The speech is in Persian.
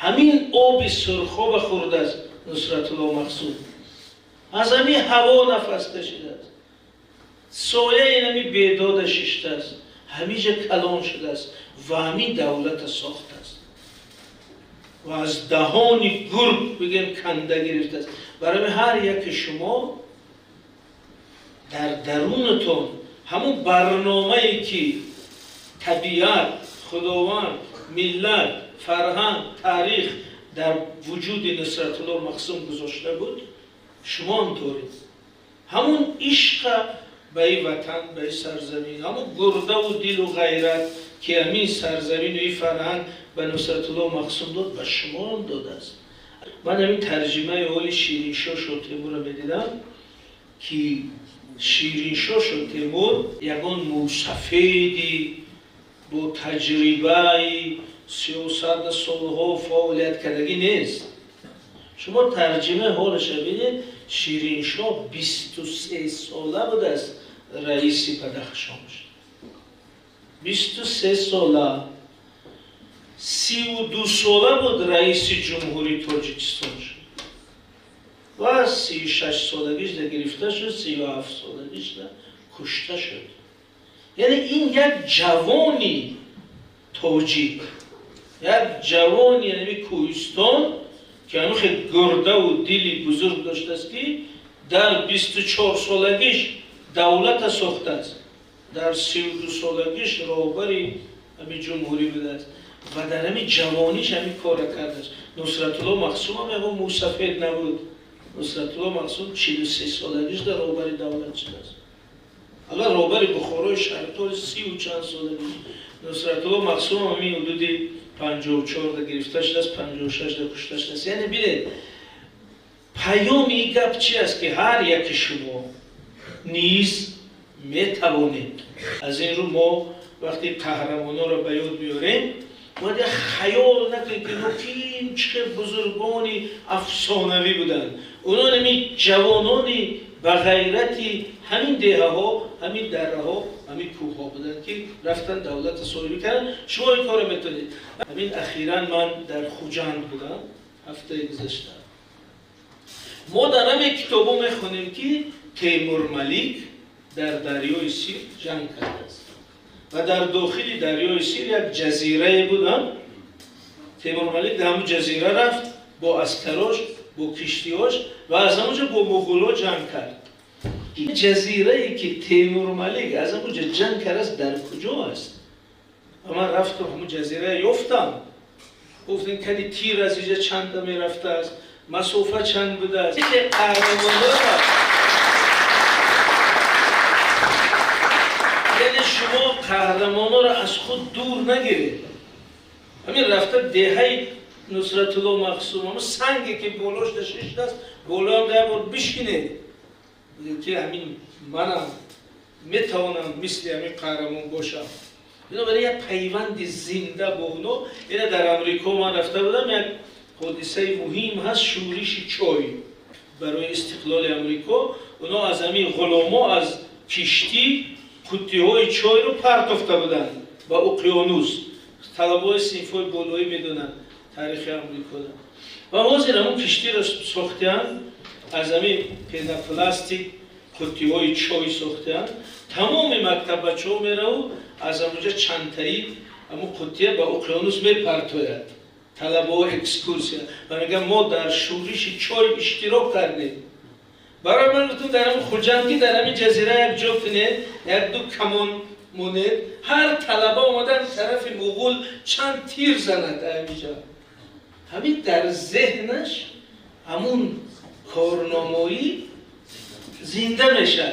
همین آب سرخاب خورده است نصرت الله مقصود، از همین هوا نفس کشیده است، سایه این همین بیداد ششته است، همیشه کلان شده است و همین دولت ساخته است و از دهانی گرگ بگیم کنده گرفته است. برای هر یک شما در درونتون همون برنامه‌ای که طبیعت، خداوند، ملت، فرهنگ، تاریخ در وجود نصرت الله مقصود گذاشته بود، شما هم دارید. همون عشق به این وطن، به این سرزمین، همون گرده و دل و غیرت که همین سرزمین و این فرهنگ به نصرت الله مقصود داد، به شما هم داده است. من همین ترجمه حال شیرین شاه تیمور رو میدیدم که شیرین شاه تیمور یگان موسفیدی با تجربه 300 سالها فعالیت کردگی نیست. شما ترجمه حالش ببینید، شیرین شاه 23 ساله بود از رئیس بدخشان شد. 23 ساله، 32 ساله بود رئیس جمهوری تاجیکستان شد و 36 سالگیش در گرفته شد، 37 سالگیش در کشته شد. یعنی این یک جوانی تاجیک، یک جوانی یعنی کوهستان که همون خیلی گرده و دلی بزرگ داشته است که در 24 سالگیش دولت ساخته است، در 32 سالگیش راهبری همین جمهوری بوده است و در همین جوانیش همین کار کرده است. نصرت الله مقصود هم همون موسفید نبود. نصرت الله مقصود 43 سالگیش در راهبری دولت شده است. حالا راهبری بخارای شهردار 30 و چند سالگیش. نصرت الله مقصود هم همین حدودی 54 در گرفته شده است، 56 در کشته شده است. یعنی ببینید پیام این گپ چی است که هر یک شما نیز میتوانید. از این رو ما وقتی قهرمانا را به یاد بیاریم باید خیال نکنید که نوکیم چه بزرگانی افسانوی بودن. اونا نمی جوانانی و غیرتی همین دیه ها، همین دره ها، همین کوه ها بودن که رفتن دولت صلحی کردن. شما این کار میتونید. همین اخیراً من در خوجند بودم هفته گذشته. ما در همین کتابو میخونیم که تیمور ملیک در دریای سیر جنگ کرده است و در داخل دریای سیر یک جزیره بودن. تیمور ملیک در همون جزیره رفت با اسکراش، با کشتیاش و از همونجا با مغولا جنگ کرد. این جزیره ای که تیمور ملیک از همونجا جنگ کرده است در کجا است؟ و من رفتم همون جزیره یافتم. گفتن کنی تیر از اینجا چند می رفته است، مسافه چند بوده است. این یعنی شما قهرمانا را از خود دور نگیرید. همین رفته دهه نصرت الله مقصود، اما سنگی که بالاش داشته است بالا هم ده بار بشکنید که همین منم میتوانم مثل همین قهرمان باشم. بنابراین یک پیوند زنده با اونو. اینه در امریکا من رفته بودم، یک حادثه مهم هست، شورش چای برای استقلال امریکا. اونا از همین غلاما از کشتی قوطی‌های چای رو پرتافته بودن به اقیانوس. طلبه‌های صنف‌های بالایی میدونن تاریخ امریکا ده. و حاضر همون کشتی رو ساختن، از همین پیدا پلاستیک قوطی‌های چای ساختن. تمام مکتب بچه‌ها میره و از همونجا چند تایی همون قوطیه به اقیانوس میپرتاید. طلبه‌ها اکسکورسیا و میگن ما در شورش چای اشتراک کردیم. برای من تو در همون خوجندی در همین جزیره یک جا کنید، یک دو کمان مونید، هر طلبه آمدن طرف مغول چند تیر زند همینجا. همین در ذهنش همون کارنامایی زنده میشه.